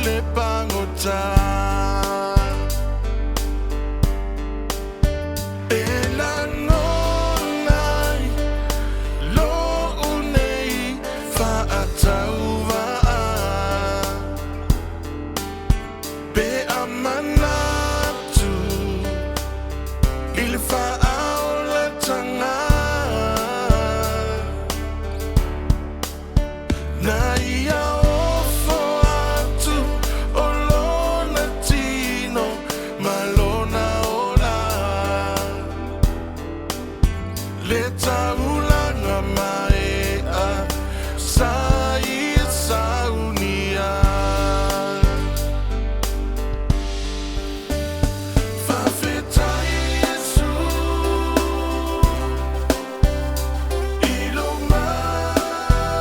le pangota elanonai lo unei faatauva be amanatu il faaula tanga na ia ofo atu olona tino malona ola le taulanga mai a sai saunia Faafetai Iesu ilo maliu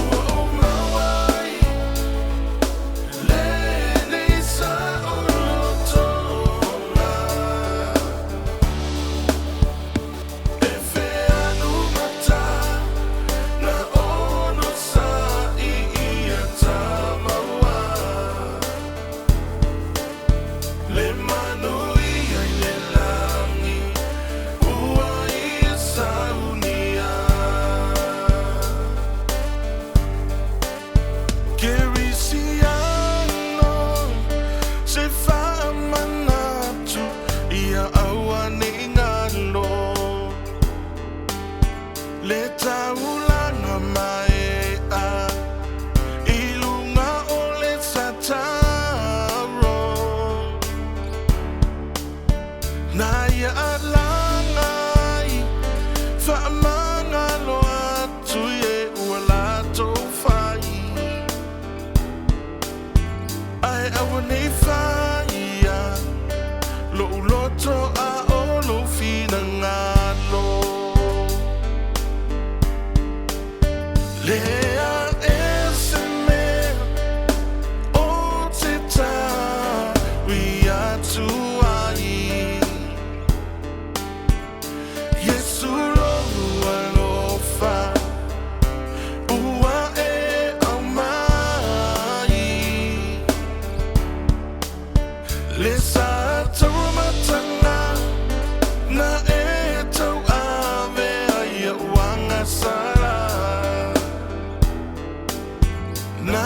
ua o mawai le nei sa olotonga e feanu mata na ono sa ia tamaua le manui ai le langi ua ia saunia Kerisiano se whaamanatu ia aua ni ngalo le taulanga mai a ilunga o le sataro na ia alangai whaamangalo atu e ua lato whai ai aua nei whaia lo uloto a olo fina ngalo lea ese mea o te tawi atu ai Iesu loa lofa ua e au mai le sa tau matanga na e tau ave ai wanga sala na